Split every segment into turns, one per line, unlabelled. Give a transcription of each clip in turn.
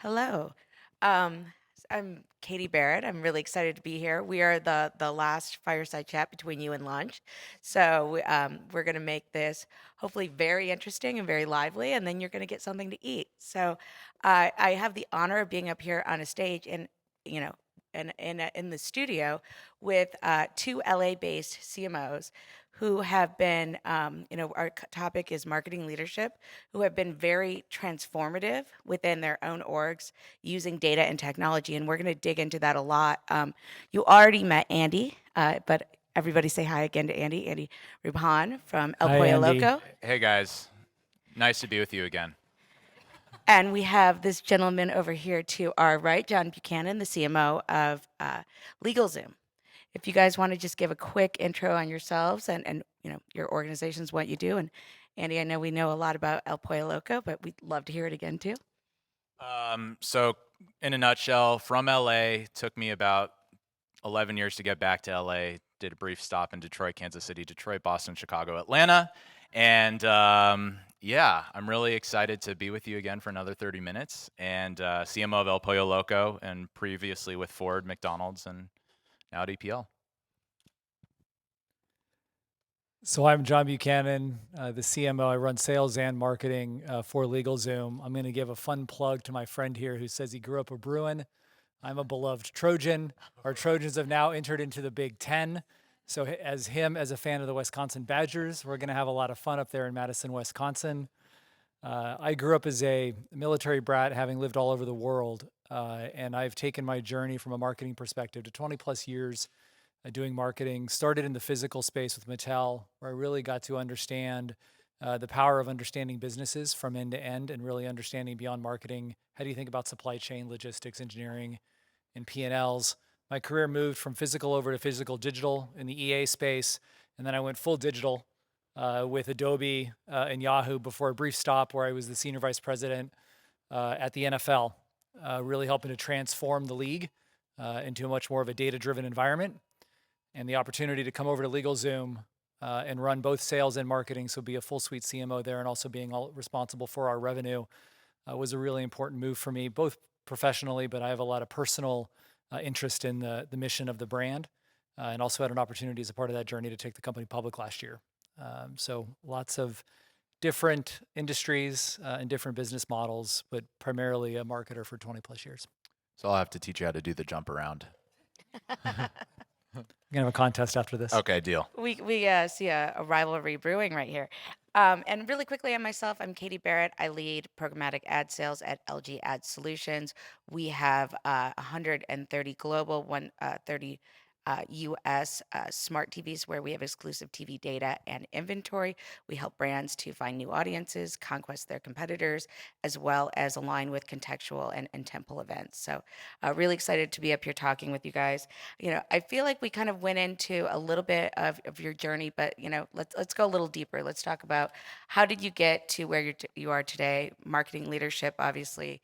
Hello. Um, I'm Katie Barrett. I'm really excited to be here. We are the last fireside chat between you and lunch. We're going to make this hopefully very interesting and very lively, and then you're going to get something to eat. I have the honor of being up here on a stage and, you know, in the studio with two LA-based CMOs who have been, our topic is marketing leadership, who have been very transformative within their own orgs using data and technology. And we're going to dig into that a lot. You already met Andy, but everybody say hi again to Andy. Andy Rebhun from El
Hi,
Pollo
Andy.
Loco.
Hey guys, nice to be with you again.
And we have this gentleman over here to our right, John Buchanan, the CMO of LegalZoom. If you guys want to just give a quick intro on yourselves and your organizations, what you do. And Andy, I know we know a lot about El Pollo Loco, but we'd love to hear it again too.
So, in a nutshell, from LA, took me about 11 years to get back to LA. Did a brief stop in Detroit, Kansas City, Detroit, Boston, Chicago, Atlanta. And yeah, I'm really excited to be with you again for another 30 minutes. And CMO of El Pollo Loco, and previously with Ford, McDonald's, and now at EPL.
So I'm John Buchanan, the CMO. I run sales and marketing for LegalZoom. I'm going to give a fun plug to my friend here who says he grew up a Bruin. I'm a beloved Trojan. Our Trojans have now entered into the Big Ten. So as a fan of the Wisconsin Badgers, we're going to have a lot of fun up there in Madison, Wisconsin. I grew up as a military brat, having lived all over the world. And I've taken my journey from a marketing perspective to 20 plus years doing marketing. Started in the physical space with Mattel, where I really got to understand the power of understanding businesses from end to end and really understanding beyond marketing. How do you think about supply chain, logistics, engineering, and P&Ls? My career moved from physical over to physical digital in the EA space. And then I went full digital with Adobe and Yahoo before a brief stop where I was the senior vice president at the NFL, really helping to transform the league into a much more of a data-driven environment. And the opportunity to come over to LegalZoom and run both sales and marketing, so be a full suite CMO there and also being all responsible for our revenue was a really important move for me, both professionally, but I have a lot of personal interest in the mission of the brand and also had an opportunity as a part of that journey to take the company public last year. So lots of different industries and different business models, but primarily a marketer for 20 plus years.
So I'll have to teach you how to do the jump around.
We're gonna have a contest after this.
Okay, deal.
We see a rivalry brewing right here. And really quickly on myself, I'm Katie Barrett. I lead programmatic ad sales at LG Ad Solutions. We have 130 global, 130 US smart TVs where we have exclusive TV data and inventory. We help brands to find new audiences, conquest their competitors, as well as align with contextual and temple events. Really excited to be up here talking with you guys. I feel like we kind of went into a little bit of your journey, but let's go a little deeper. Let's talk about how did you get to where you are today. Marketing leadership, obviously,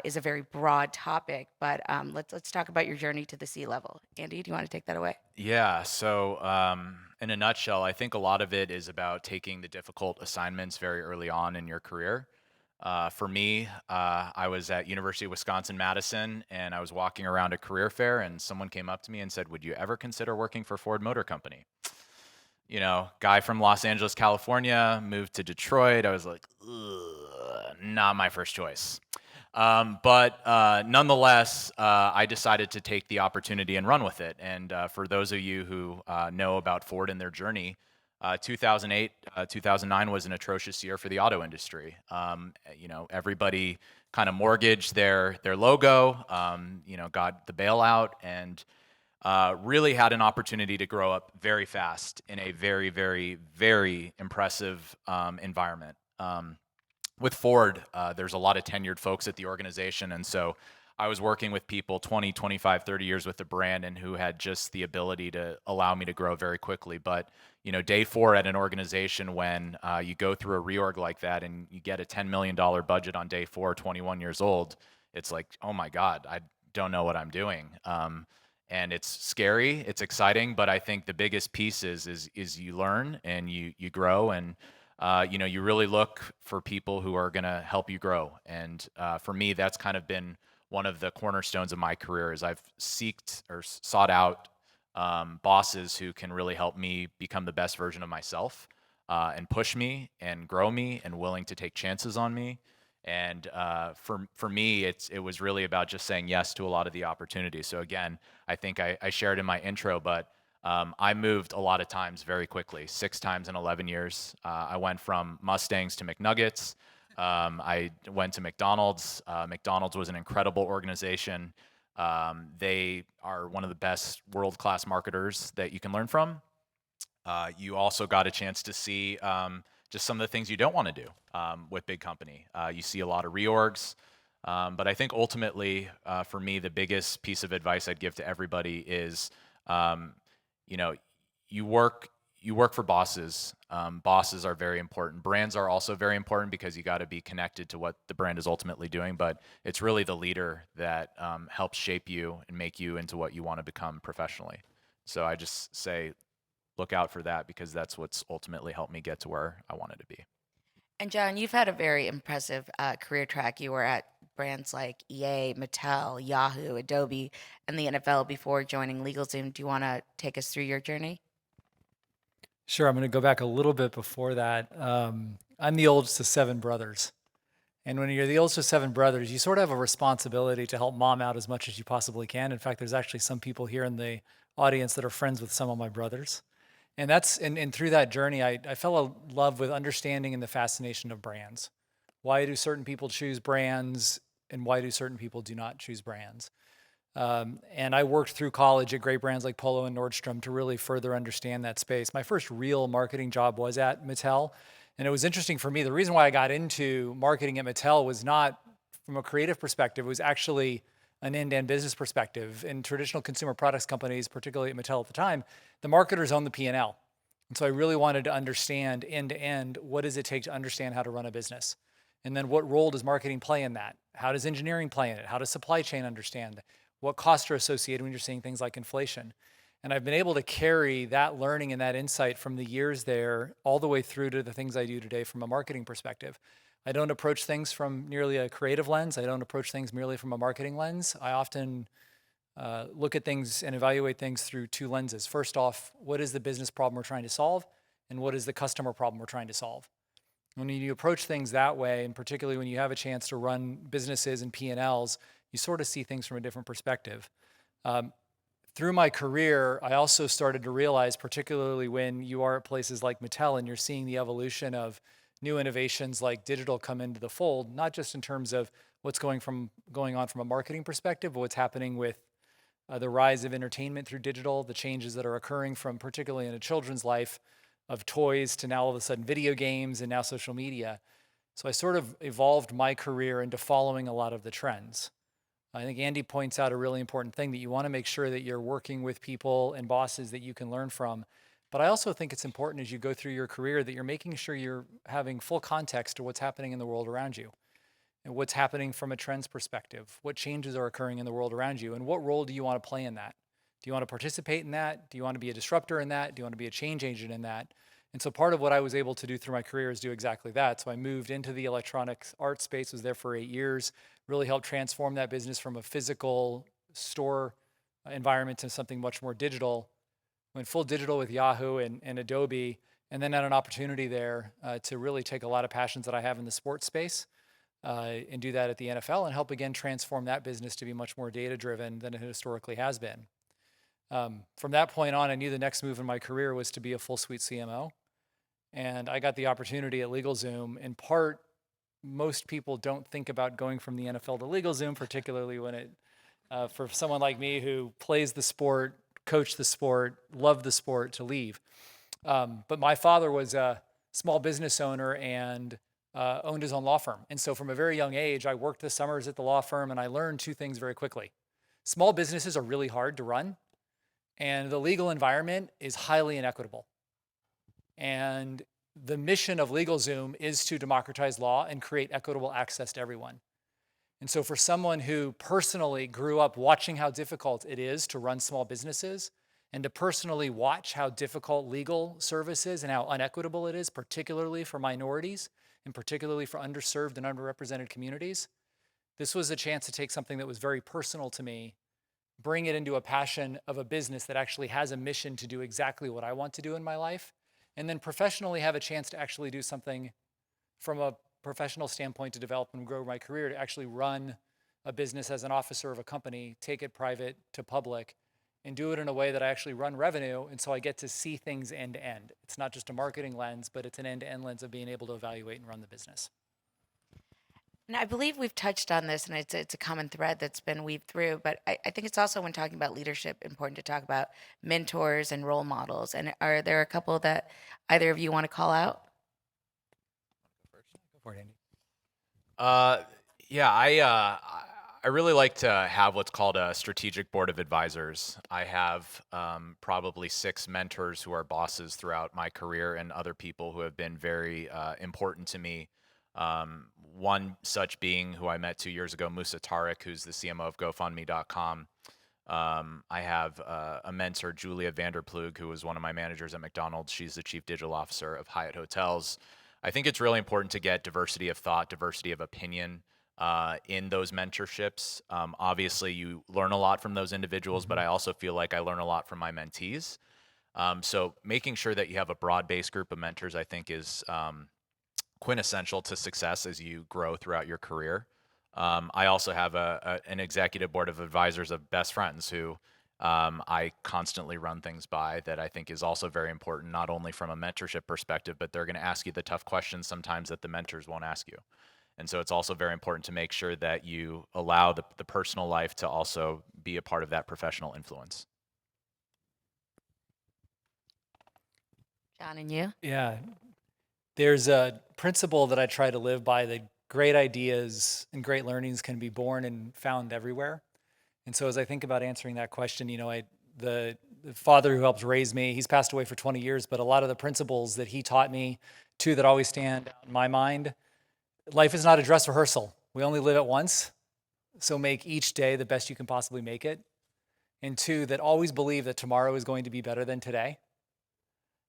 is a very broad topic, but let's talk about your journey to the C level. Andy, do you want to take that away?
Yeah, so in a nutshell, I think a lot of it is about taking the difficult assignments very early on in your career. For me, I was at University of Wisconsin-Madison, and I was walking around a career fair, and someone came up to me and said, "Would you ever consider working for Ford Motor Company?" You know, guy from Los Angeles, California, moved to Detroit. I was like, ugh, not my first choice. But nonetheless, I decided to take the opportunity and run with it. And for those of you who know about Ford and their journey, 2008, 2009 was an atrocious year for the auto industry. Everybody kind of mortgaged their logo, got the bailout, and really had an opportunity to grow up very fast in a very, very, very impressive environment. With Ford, there's a lot of tenured folks at the organization. And so I was working with people 20, 25, 30 years with the brand and who had just the ability to allow me to grow very quickly. But, day 4 at an organization when you go through a reorg like that and you get a $10 million budget on day 4, 21 years old, it's like, oh my God, I don't know what I'm doing. And it's scary, it's exciting, but I think the biggest piece is you learn and you grow. And you really look for people who are going to help you grow. And for me, that's kind of been one of the cornerstones of my career is I've sought out bosses who can really help me become the best version of myself and push me and grow me and willing to take chances on me. And for me, it was really about just saying yes to a lot of the opportunities. So again, I think I shared in my intro, but I moved a lot of times very quickly, 6 times in 11 years. I went from Mustangs to McNuggets. I went to McDonald's. McDonald's was an incredible organization. They are one of the best world-class marketers that you can learn from. You also got a chance to see just some of the things you don't want to do with big company. You see a lot of reorgs. But I think ultimately, for me, the biggest piece of advice I'd give to everybody is, you know, you work for bosses. Bosses are very important. Brands are also very important because you got to be connected to what the brand is ultimately doing. But it's really the leader that helps shape you and make you into what you want to become professionally. So I just say, look out for that because that's what's ultimately helped me get to where I wanted to be.
And John, you've had a very impressive career track. You were at brands like EA, Mattel, Yahoo, Adobe, and the NFL before joining LegalZoom. Do you want to take us through your journey?
Sure, I'm going to go back a little bit before that. I'm the oldest of 7 brothers. And when you're the oldest of 7 brothers, you sort of have a responsibility to help mom out as much as you possibly can. In fact, there's actually some people here in the audience that are friends with some of my brothers. And through that journey, I fell in love with understanding and the fascination of brands. Why do certain people choose brands and why do certain people do not choose brands? And I worked through college at great brands like Pollo and Nordstrom to really further understand that space. My first real marketing job was at Mattel. And it was interesting for me. The reason why I got into marketing at Mattel was not from a creative perspective, it was actually an end-to-end business perspective. In traditional consumer products companies, particularly at Mattel at the time, the marketers own the P&L. And so I really wanted to understand end-to-end, what does it take to understand how to run a business? And then what role does marketing play in that? How does engineering play in it? How does supply chain understand? What costs are associated when you're seeing things like inflation? And I've been able to carry that learning and that insight from the years there all the way through to the things I do today from a marketing perspective. I don't approach things from merely a creative lens. I don't approach things merely from a marketing lens. I often look at things and evaluate things through 2 lenses. First off, what is the business problem we're trying to solve? And what is the customer problem we're trying to solve? When you approach things that way, and particularly when you have a chance to run businesses and P&Ls, you sort of see things from a different perspective. Through my career, I also started to realize, particularly when you are at places like Mattel and you're seeing the evolution of new innovations like digital come into the fold, not just in terms of what's going on from a marketing perspective, but what's happening with the rise of entertainment through digital, the changes that are occurring from particularly in a children's life of toys to now all of a sudden video games and now social media. So I sort of evolved my career into following a lot of the trends. I think Andy points out a really important thing that you want to make sure that you're working with people and bosses that you can learn from. But I also think it's important as you go through your career that you're making sure you're having full context to what's happening in the world around you and what's happening from a trends perspective, what changes are occurring in the world around you, and what role do you want to play in that? Do you want to participate in that? Do you want to be a disruptor in that? Do you want to be a change agent in that? And so part of what I was able to do through my career is do exactly that. So I moved into the electronics art space, was there for 8 years, really helped transform that business from a physical store environment to something much more digital. Went full digital with Yahoo and Adobe, and then had an opportunity there to really take a lot of passions that I have in the sports space and do that at the NFL and help again transform that business to be much more data driven than it historically has been. From that point on, I knew the next move in my career was to be a full suite CMO. And I got the opportunity at LegalZoom. In part, most people don't think about going from the NFL to LegalZoom, particularly when for someone like me who plays the sport, coached the sport, loved the sport, to leave. But my father was a small business owner and owned his own law firm. And so from a very young age, I worked the summers at the law firm and I learned 2 things very quickly. Small businesses are really hard to run, and the legal environment is highly inequitable. And the mission of LegalZoom is to democratize law and create equitable access to everyone. And so for someone who personally grew up watching how difficult it is to run small businesses and to personally watch how difficult legal service is and how unequitable it is, particularly for minorities and particularly for underserved and underrepresented communities. This was a chance to take something that was very personal to me, bring it into a passion of a business that actually has a mission to do exactly what I want to do in my life, and then professionally have a chance to actually do something from a professional standpoint to develop and grow my career, to actually run a business as an officer of a company, take it private to public, and do it in a way that I actually run revenue. And so I get to see things end to end. It's not just a marketing lens, but it's an end to end lens of being able to evaluate and run the business.
And I believe we've touched on this, and it's a common thread that's been weaved through. But I think it's also, when talking about leadership, important to talk about mentors and role models. And are there a couple that either of you want to call out?
Go for it, Andy.
Yeah, I really like to have what's called a strategic board of advisors. I have probably 6 mentors who are bosses throughout my career, and other people who have been very important to me. One such being who I met 2 years ago, Musa Tariq, who's the CMO of GoFundMe.com. I have a mentor, Julia Vanderplug, who was one of my managers at McDonald's. She's the chief digital officer of Hyatt Hotels. I think it's really important to get diversity of thought, diversity of opinion in those mentorships. Obviously, you learn a lot from those individuals, but I also feel like I learn a lot from my mentees. So making sure that you have a broad-based group of mentors, I think, is quintessential to success as you grow throughout your career. I also have an executive board of advisors of best friends who I constantly run things by, that I think is also very important, not only from a mentorship perspective, but they're going to ask you the tough questions sometimes that the mentors won't ask you. And so it's also very important to make sure that you allow the personal life to also be a part of that professional influence.
John and you?
Yeah. There's a principle that I try to live by, that great ideas and great learnings can be born and found everywhere. And so as I think about answering that question, the father who helped raise me, he's passed away for 20 years, but a lot of the principles that he taught me, 2 that always stand out in my mind: life is not a dress rehearsal. We only live it once, so make each day the best you can possibly make it. And 2, that always believe that tomorrow is going to be better than today.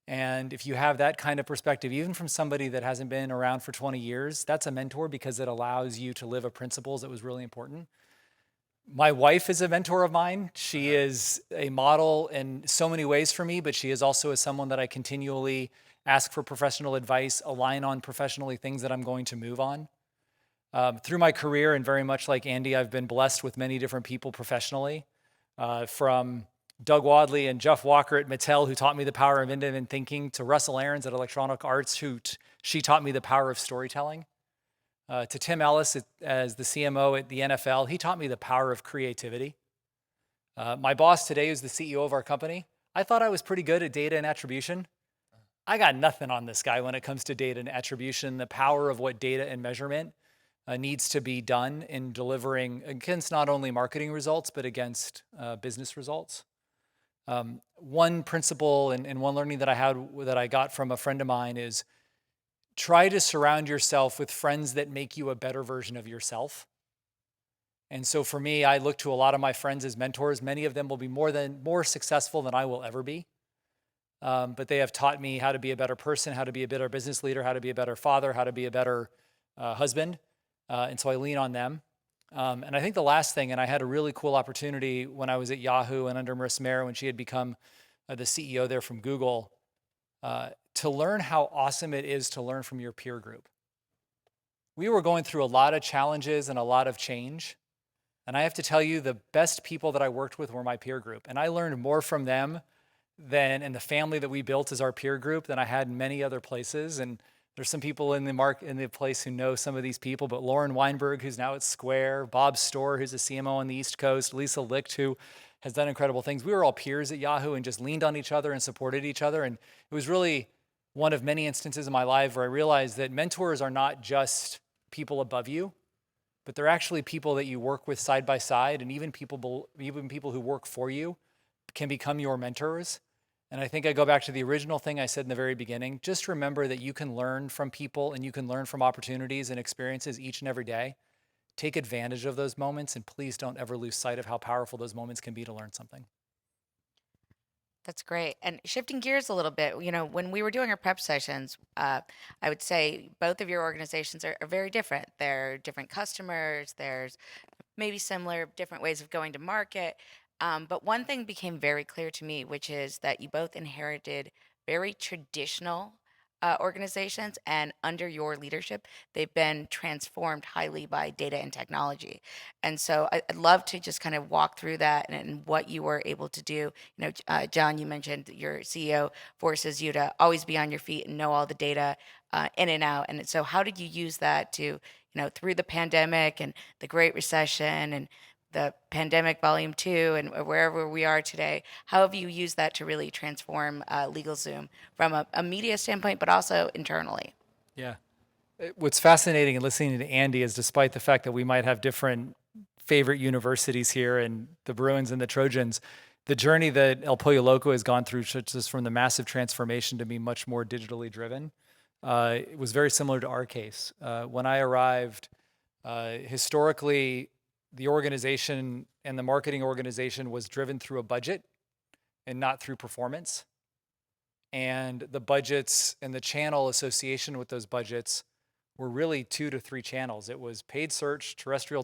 And if you have that kind of perspective, even from somebody that hasn't been around for 20 years, that's a mentor, because it allows you to live a principles that was really important. My wife is a mentor of mine. She is a model in so many ways for me, but she is also someone that I continually ask for professional advice, align on professionally things that I'm going to move on. Through my career, and very much like Andy, I've been blessed with many different people professionally, from Doug Wadley and Jeff Walker at Mattel, who taught me the power of independent thinking, to Russell Aarons at Electronic Arts, she taught me the power of storytelling. To Tim Ellis as the CMO at the NFL, he taught me the power of creativity. My boss today, who's the CEO of our company, I thought I was pretty good at data and attribution. I got nothing on this guy when it comes to data and attribution, the power of what data and measurement needs to be done in delivering against not only marketing results, but against business results. One principle and one learning that I got from a friend of mine is, try to surround yourself with friends that make you a better version of yourself. And so for me, I look to a lot of my friends as mentors. Many of them will be more successful than I will ever be. But they have taught me how to be a better person, how to be a better business leader, how to be a better father, how to be a better husband. And so I lean on them. And I think the last thing, and I had a really cool opportunity when I was at Yahoo and under Marissa Mayer, when she had become the CEO there from Google, to learn how awesome it is to learn from your peer group. We were going through a lot of challenges and a lot of change. And I have to tell you, the best people that I worked with were my peer group. And I learned more from them and the family that we built as our peer group than I had in many other places. And there's some people in the place who know some of these people, but Lauren Weinberg, who's now at Square, Bob Storr, who's a CMO on the East Coast, Lisa Licht, who has done incredible things. We were all peers at Yahoo and just leaned on each other and supported each other. And it was really one of many instances in my life where I realized that mentors are not just people above you, but they're actually people that you work with side by side, and even people who work for you can become your mentors. And I think I go back to the original thing I said in the very beginning. Just remember that you can learn from people and you can learn from opportunities and experiences each and every day. Take advantage of those moments, and please don't ever lose sight of how powerful those moments can be to learn something.
That's great. And shifting gears a little bit, when we were doing our prep sessions, I would say both of your organizations are very different. They're different customers. There's maybe similar, different ways of going to market. But one thing became very clear to me, which is that you both inherited very traditional organizations, and under your leadership, they've been transformed highly by data and technology. And so I'd love to just kind of walk through that and what you were able to do. John, you mentioned your CEO forces you to always be on your feet and know all the data in and out. And so, how did you use that to, through the pandemic and the Great Recession and the pandemic volume two and wherever we are today, how have you used that to really transform LegalZoom from a media standpoint, but also internally?
Yeah. What's fascinating in listening to Andy is despite the fact that we might have different favorite universities here and the Bruins and the Trojans, the journey that El Pollo Loco has gone through, such as from the massive transformation to be much more digitally driven, it was very similar to our case. When I arrived, historically, the organization and the marketing organization was driven through a budget and not through performance. And the budgets and the channel association with those budgets were really 2 to 3 channels. It was paid search, terrestrial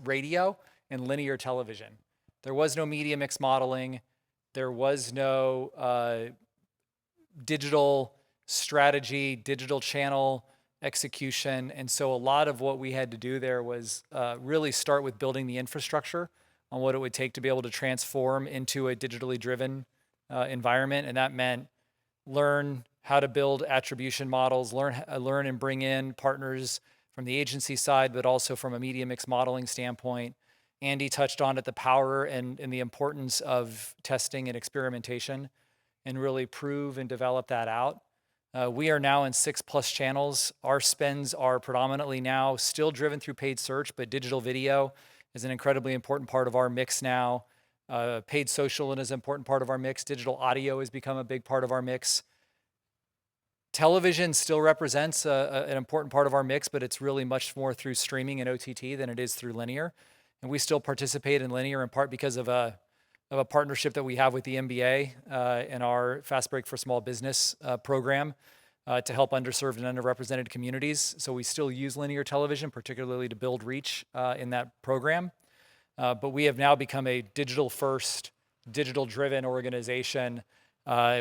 radio, and linear television. There was no media mix modeling. There was no digital strategy, digital channel execution. And so a lot of what we had to do there was really start with building the infrastructure on what it would take to be able to transform into a digitally driven environment. And that meant learn how to build attribution models, learn and bring in partners from the agency side, but also from a media mix modeling standpoint. Andy touched on it, the power and the importance of testing and experimentation and really prove and develop that out. We are now in 6+ channels. Our spends are predominantly now still driven through paid search, but digital video is an incredibly important part of our mix now. Paid social is an important part of our mix. Digital audio has become a big part of our mix. Television still represents an important part of our mix, but it's really much more through streaming and OTT than it is through linear. And we still participate in linear in part because of a partnership that we have with the NBA and our Fast Break for Small Business program to help underserved and underrepresented communities. So we still use linear television, particularly to build reach in that program. But we have now become a digital-first, digital-driven organization,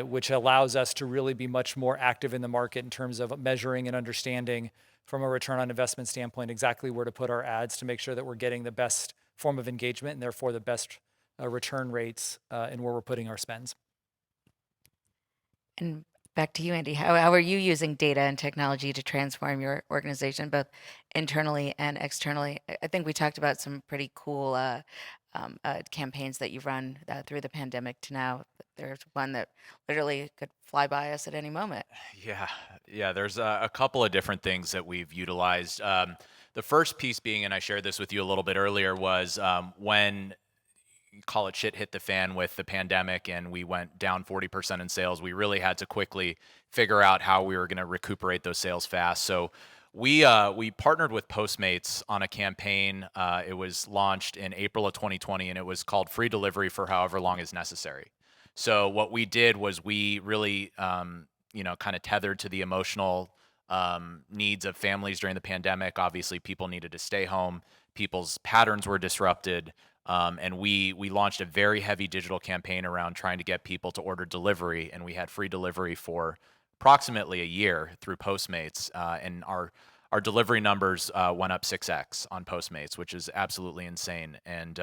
which allows us to really be much more active in the market in terms of measuring and understanding from a return on investment standpoint exactly where to put our ads to make sure that we're getting the best form of engagement and therefore the best return rates and where we're putting our spends.
And back to you, Andy. How are you using data and technology to transform your organization, both internally and externally? I think we talked about some pretty cool campaigns that you've run through the pandemic to now. There's one that literally could fly by us at any moment.
Yeah. There's a couple of different things that we've utilized. The first piece being, and I shared this with you a little bit earlier, was when call it shit hit the fan with the pandemic and we went down 40% in sales, we really had to quickly figure out how we were going to recuperate those sales fast. So we partnered with Postmates on a campaign. It was launched in April of 2020, and it was called Free Delivery for However Long is Necessary. So what we did was we really, kind of tethered to the emotional needs of families during the pandemic. Obviously, people needed to stay home. People's patterns were disrupted. And we launched a very heavy digital campaign around trying to get people to order delivery, and we had free delivery for approximately a year through Postmates, and our delivery numbers went up 6x on Postmates, which is absolutely insane. And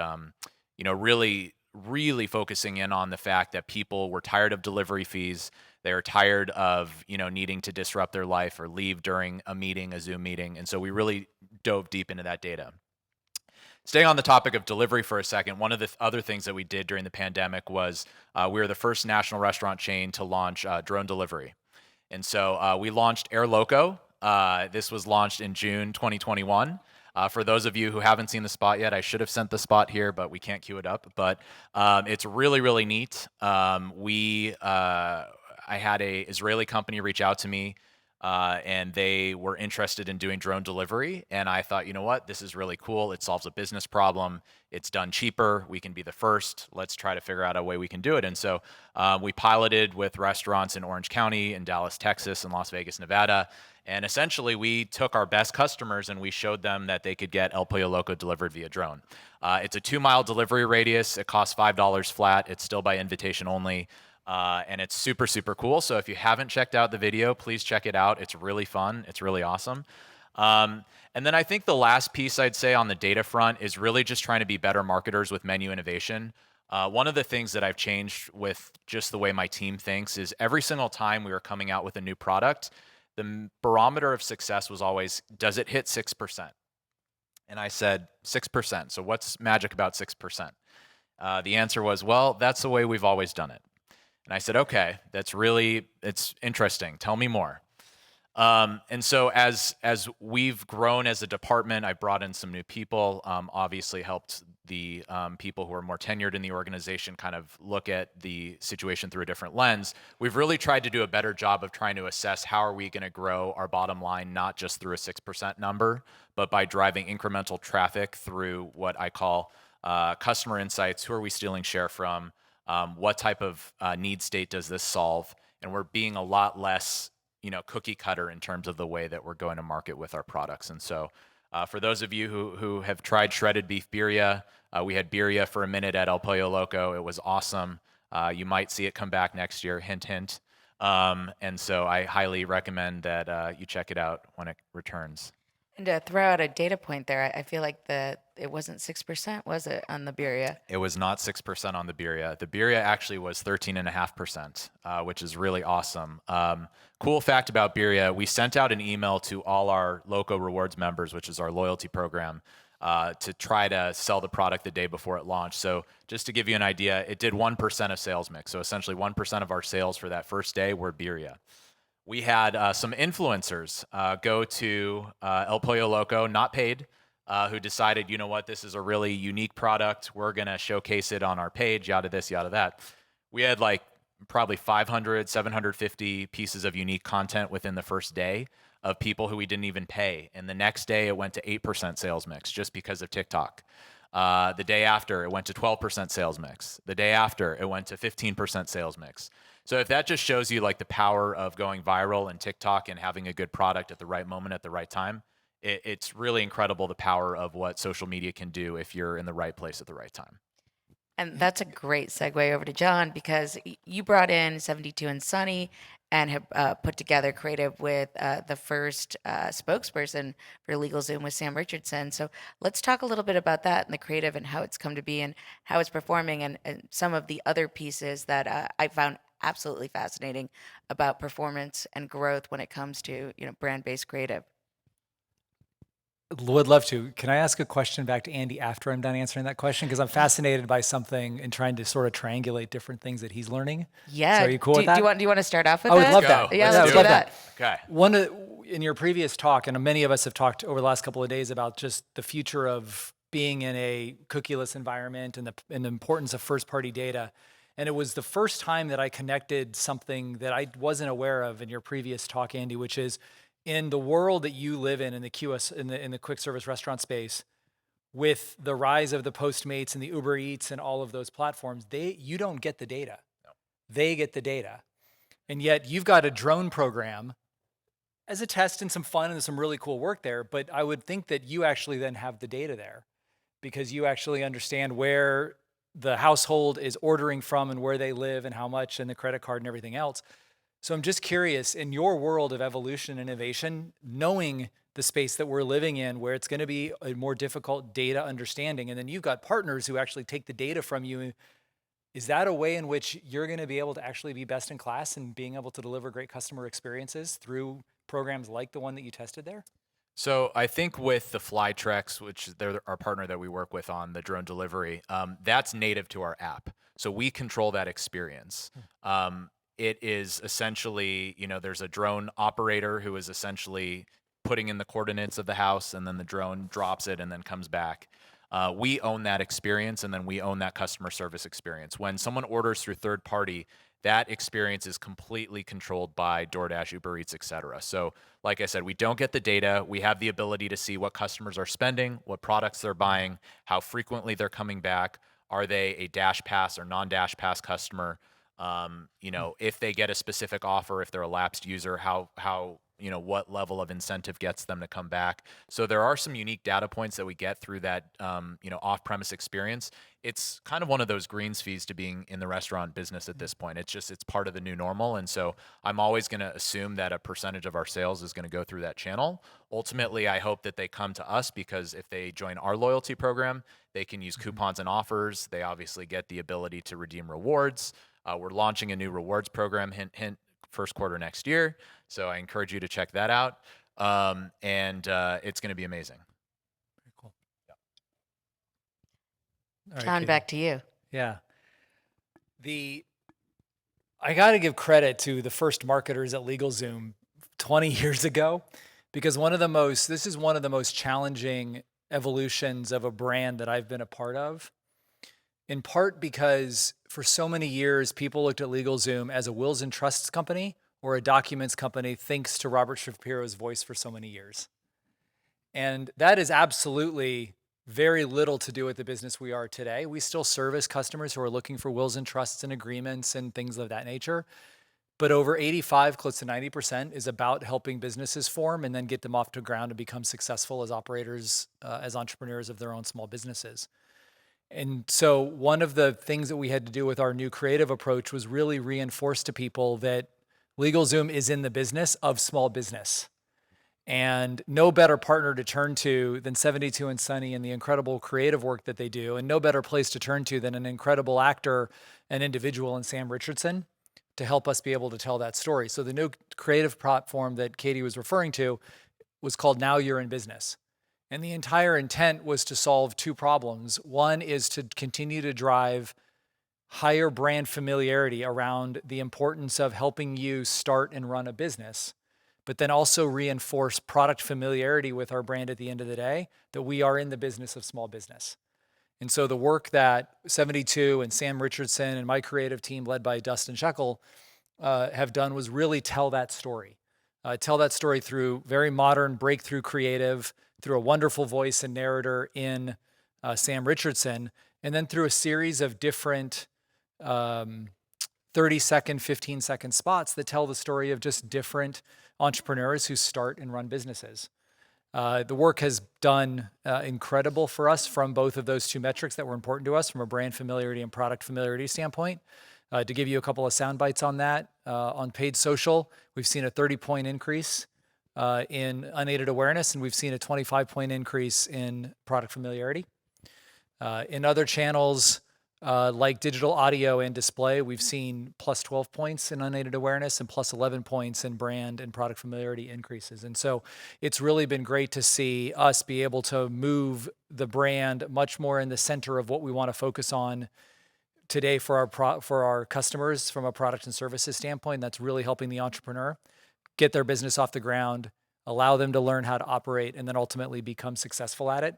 really focusing in on the fact that people were tired of delivery fees. They were tired of needing to disrupt their life or leave during a meeting, a Zoom meeting, and so we really dove deep into that data. Staying on the topic of delivery for a second, one of the other things that we did during the pandemic was we were the first national restaurant chain to launch drone delivery. And so we launched Air Loco. This was launched in June 2021. For those of you who haven't seen the spot yet, I should have sent the spot here, but we can't queue it up. But it's really, really neat. I had a Israeli company reach out to me and they were interested in doing drone delivery. And I thought, you know what, this is really cool. It solves a business problem. It's done cheaper. We can be the first. Let's try to figure out a way we can do it. And so we piloted with restaurants in Orange County, in Dallas, Texas, and Las Vegas, Nevada. And essentially, we took our best customers and we showed them that they could get El Pollo Loco delivered via drone. It's a 2-mile delivery radius. It costs $5 flat. It's still by invitation only. And it's super, super cool. So if you haven't checked out the video, please check it out. It's really fun. It's really awesome. And then I think the last piece I'd say on the data front is really just trying to be better marketers with menu innovation. One of the things that I've changed with just the way my team thinks is every single time we were coming out with a new product, the barometer of success was always, does it hit 6%? And I said, 6%. So what's magic about 6%? The answer was, well, that's the way we've always done it. And I said, okay, it's interesting. Tell me more. And so as we've grown as a department, I brought in some new people, obviously helped the people who are more tenured in the organization kind of look at the situation through a different lens. We've really tried to do a better job of trying to assess how are we going to grow our bottom line, not just through a 6% number, but by driving incremental traffic through what I call customer insights. Who are we stealing share from? What type of need state does this solve? And we're being a lot less cookie cutter in terms of the way that we're going to market with our products. And so for those of you who have tried shredded beef birria, we had birria for a minute at El Pollo Loco. It was awesome. You might see it come back next year, hint, hint. And so I highly recommend that you check it out when it returns.
And to throw out a data point there, I feel like it wasn't 6%, was it, on the birria?
It was not 6% on the birria. The birria actually was 13.5%, which is really awesome. Cool fact about birria, we sent out an email to all our Loco Rewards members, which is our loyalty program, to try to sell the product the day before it launched. So just to give you an idea, it did 1% of sales mix. So essentially 1% of our sales for that first day were birria. We had some influencers go to El Pollo Loco, not paid, who decided, you know what, this is a really unique product. We're going to showcase it on our page, yada this, yada that. We had like probably 500, 750 pieces of unique content within the first day of people who we didn't even pay. And the next day it went to 8% sales mix just because of TikTok. The day after it went to 12% sales mix. The day after it went to 15% sales mix. So if that just shows you like the power of going viral and TikTok and having a good product at the right moment at the right time, it's really incredible the power of what social media can do if you're in the right place at the right time.
And that's a great segue over to John, because you brought in 72 and Sunny and have put together creative with the first spokesperson for LegalZoom with Sam Richardson. So let's talk a little bit about that and the creative and how it's come to be and how it's performing, and some of the other pieces that I found absolutely fascinating about performance and growth when it comes to brand-based creative.
Would love to. Can I ask a question back to Andy after I'm done answering that question? Because I'm fascinated by something and trying to sort of triangulate different things that he's learning.
Yeah.
So are you cool with that?
Do you want to start off with
I
that?
would love that.
Yeah,
Let's
let's
do
do
that.
that.
Okay.
In your previous talk, and many of us have talked over the last couple of days about just the future of being in a cookieless environment and the importance of first-party data. And it was the first time that I connected something that I wasn't aware of in your previous talk, Andy, which is in the world that you live in the QS, in the quick service restaurant space, with the rise of the Postmates and the Uber Eats and all of those platforms, you don't get the data.
No.
They get the data. And yet you've got a drone program as a test and some fun and some really cool work there. But I would think that you actually then have the data there because you actually understand where the household is ordering from and where they live and how much and the credit card and everything else. So I'm just curious, in your world of evolution and innovation, knowing the space that we're living in, where it's going to be a more difficult data understanding, and then you've got partners who actually take the data from you, is that a way in which you're going to be able to actually be best in class and being able to deliver great customer experiences through programs like the one that you tested there?
So I think with the Flytrex, which they're our partner that we work with on the drone delivery, that's native to our app. So we control that experience. It is essentially, there's a drone operator who is essentially putting in the coordinates of the house, and then the drone drops it and then comes back. We own that experience, and then we own that customer service experience. When someone orders through third party, that experience is completely controlled by DoorDash, Uber Eats, et cetera. So like I said, we don't get the data. We have the ability to see what customers are spending, what products they're buying, how frequently they're coming back. Are they a Dash Pass or non-Dash Pass customer? If they get a specific offer, if they're a lapsed user, how what level of incentive gets them to come back. So there are some unique data points that we get through that, off-premise experience. It's kind of one of those greens fees to being in the restaurant business at this point. It's part of the new normal. And so I'm always going to assume that a percentage of our sales is going to go through that channel. Ultimately, I hope that they come to us because if they join our loyalty program, they can use coupons and offers. They obviously get the ability to redeem rewards. We're launching a new rewards program, hint, hint, first quarter next year. So I encourage you to check that out. And it's going to be amazing.
Very cool. All right,
John,
Katie.
back to you.
Yeah. I got to give credit to the first marketers at LegalZoom 20 years ago, because this is one of the most challenging evolutions of a brand that I've been a part of. In part because for so many years, people looked at LegalZoom as a wills and trusts company or a documents company, thanks to Robert Shapiro's voice for so many years. And that is absolutely very little to do with the business we are today. We still service customers who are looking for wills and trusts and agreements and things of that nature. But over 85, close to 90% is about helping businesses form and then get them off the ground and become successful as operators, as entrepreneurs of their own small businesses. And so one of the things that we had to do with our new creative approach was really reinforce to people that LegalZoom is in the business of small business. And no better partner to turn to than 72 and Sunny and the incredible creative work that they do, and no better place to turn to than an incredible actor and individual in Sam Richardson to help us be able to tell that story. So the new creative platform that Katie was referring to was called Now You're in Business. And the entire intent was to solve two problems. One is to continue to drive higher brand familiarity around the importance of helping you start and run a business, but then also reinforce product familiarity with our brand at the end of the day, that we are in the business of small business. And so the work that 72 and Sam Richardson and my creative team led by Dustin Shekel have done was really tell that story. Tell that story through very modern breakthrough creative, through a wonderful voice and narrator in Sam Richardson, and then through a series of different 30-second, 15-second spots that tell the story of just different entrepreneurs who start and run businesses. The work has done incredible for us from both of those two metrics that were important to us from a brand familiarity and product familiarity standpoint. To give you a couple of sound bites on that, on paid social, we've seen a 30-point increase in unaided awareness, and we've seen a 25-point increase in product familiarity. In other channels, like digital audio and display, we've seen plus 12 points in unaided awareness and plus 11 points in brand and product familiarity increases. And so it's really been great to see us be able to move the brand much more in the center of what we want to focus on today for our customers from a product and services standpoint. That's really helping the entrepreneur get their business off the ground, allow them to learn how to operate, and then ultimately become successful at it.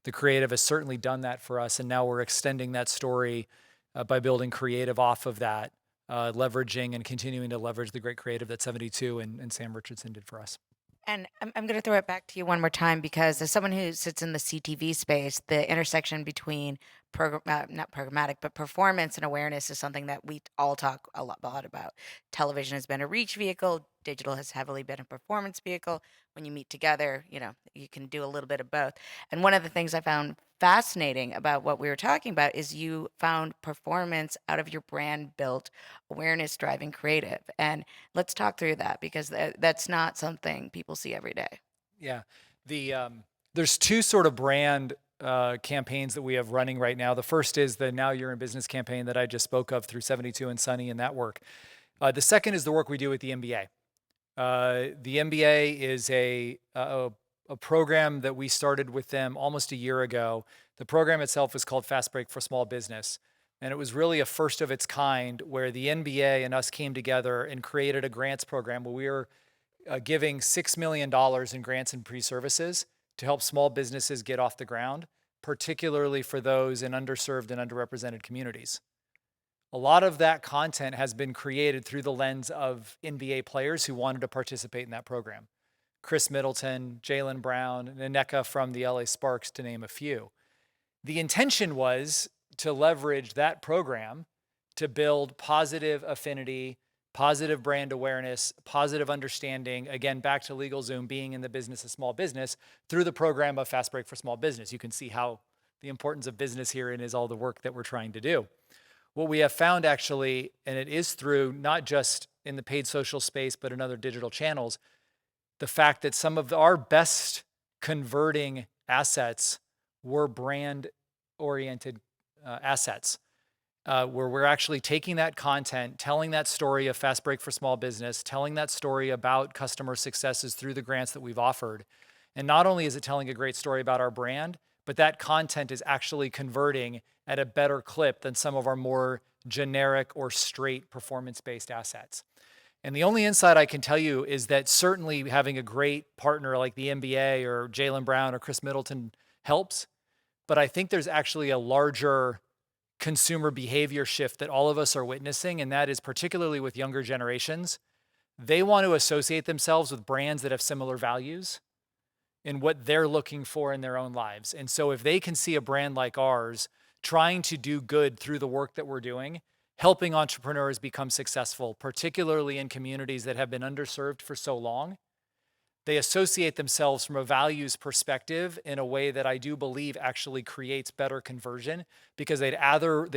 The creative has certainly done that for us, and now we're extending that story by building creative off of that, leveraging and continuing to leverage the great creative that 72 and Sam Richardson did for us.
And I'm going to throw it back to you one more time, because as someone who sits in the CTV space, the intersection between not programmatic, but performance and awareness is something that we all talk a lot about. Television has been a reach vehicle. Digital has heavily been a performance vehicle. When you meet together, you can do a little bit of both. And one of the things I found fascinating about what we were talking about is you found performance out of your brand built awareness driving creative. And let's talk through that, because that's not something people see every day.
Yeah. There's two sort of brand campaigns that we have running right now. The first is the Now You're in Business campaign that I just spoke of through 72 and Sunny and that work. The second is the work we do with the NBA. The NBA is a program that we started with them almost a year ago. The program itself is called Fast Break for Small Business. And it was really a first of its kind, where the NBA and us came together and created a grants program where we were giving $6 million in grants and pre-services to help small businesses get off the ground, particularly for those in underserved and underrepresented communities. A lot of that content has been created through the lens of NBA players who wanted to participate in that program. Chris Middleton, Jaylen Brown, Nneka from the LA Sparks, to name a few. The intention was to leverage that program to build positive affinity, positive brand awareness, positive understanding. Again, back to LegalZoom being in the business of small business through the program of Fast Break for Small Business. You can see how the importance of business here and is all the work that we're trying to do. What we have found actually, and it is through not just in the paid social space, but in other digital channels, the fact that some of our best converting assets were brand oriented assets, where we're actually taking that content, telling that story of Fast Break for Small Business, telling that story about customer successes through the grants that we've offered. And not only is it telling a great story about our brand, but that content is actually converting at a better clip than some of our more generic or straight performance-based assets. And the only insight I can tell you is that certainly having a great partner like the NBA or Jaylen Brown or Chris Middleton helps. But I think there's actually a larger consumer behavior shift that all of us are witnessing, and that is particularly with younger generations. They want to associate themselves with brands that have similar values in what they're looking for in their own lives. And so if they can see a brand like ours trying to do good through the work that we're doing, helping entrepreneurs become successful, particularly in communities that have been underserved for so long, they associate themselves from a values perspective in a way that I do believe actually creates better conversion, because they'd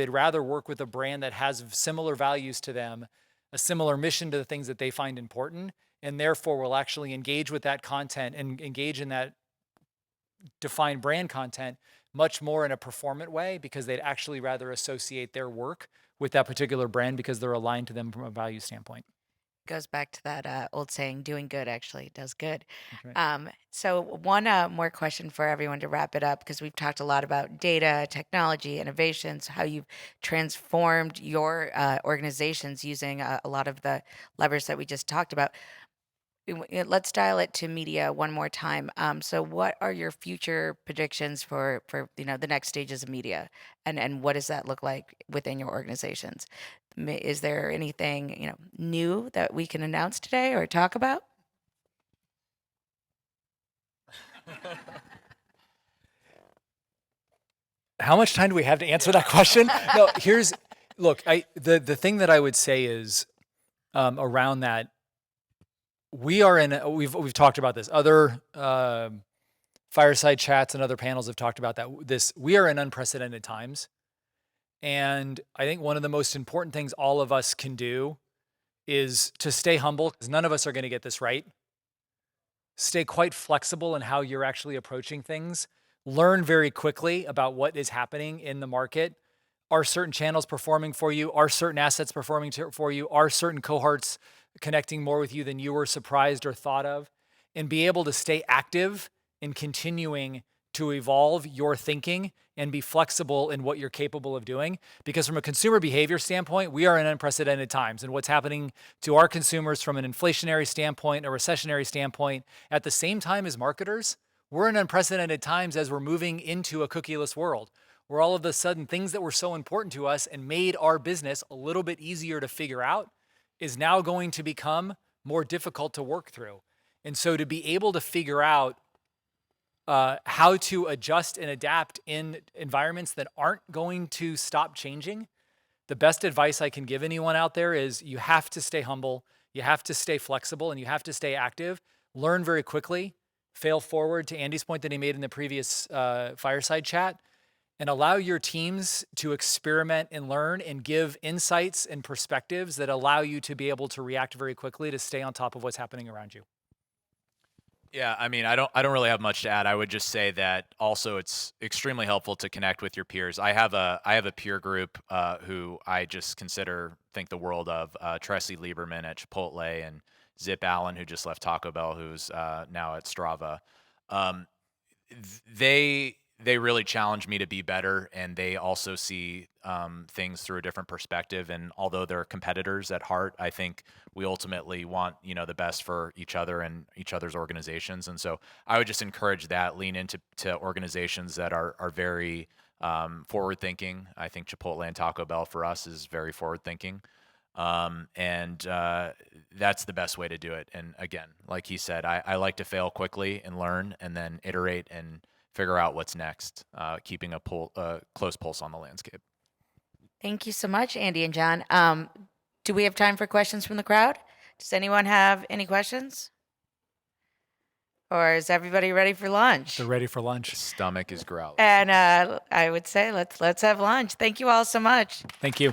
rather work with a brand that has similar values to them, a similar mission to the things that they find important, and therefore will actually engage with that content and engage in that defined brand content much more in a performant way, because they'd actually rather associate their work with that particular brand because they're aligned to them from a value standpoint.
Goes back to that old saying, doing good actually does good.
That's right.
So one more question for everyone to wrap it up, because we've talked a lot about data, technology, innovations, how you've transformed your organizations using a lot of the levers that we just talked about. Let's dial it to media one more time. So what are your future predictions for the next stages of media, and what does that look like within your organizations? Is there anything new that we can announce today or talk about?
How much time do we have to answer that question? No, look, the thing that I would say is around that, we've talked about this. Other fireside chats and other panels have talked about that. We are in unprecedented times. And I think one of the most important things all of us can do is to stay humble, because none of us are going to get this right. Stay quite flexible in how you're actually approaching things. Learn very quickly about what is happening in the market. Are certain channels performing for you? Are certain assets performing for you? Are certain cohorts connecting more with you than you were surprised or thought of? And be able to stay active in continuing to evolve your thinking and be flexible in what you're capable of doing. Because from a consumer behavior standpoint, we are in unprecedented times, and what's happening to our consumers from an inflationary standpoint, a recessionary standpoint, at the same time as marketers, we're in unprecedented times as we're moving into a cookieless world, where all of a sudden things that were so important to us and made our business a little bit easier to figure out is now going to become more difficult to work through. And so to be able to figure out how to adjust and adapt in environments that aren't going to stop changing, the best advice I can give anyone out there is you have to stay humble, you have to stay flexible, and you have to stay active. Learn very quickly, fail forward, to Andy's point that he made in the previous fireside chat, and allow your teams to experiment and learn and give insights and perspectives that allow you to be able to react very quickly to stay on top of what's happening around you.
Yeah, I mean, I don't really have much to add. I would just say that also it's extremely helpful to connect with your peers. I have a peer group who I just think the world of, Tressie Lieberman at Chipotle and Zip Allen, who just left Taco Bell, who's now at Strava. They really challenge me to be better, and they also see things through a different perspective. And although they're competitors at heart, I think we ultimately want the best for each other and each other's organizations. And so I would just encourage that, lean into organizations that are very forward thinking. I think Chipotle and Taco Bell for us is very forward thinking. And that's the best way to do it. And again, like he said, I like to fail quickly and learn and then iterate and figure out what's next, keeping a close pulse on the landscape.
Thank you so much, Andy and John. Do we have time for questions from the crowd? Does anyone have any questions? Or is everybody ready for lunch?
They're ready for lunch.
Stomach is growling.
And I would say let's have lunch. Thank you all so much.
Thank you.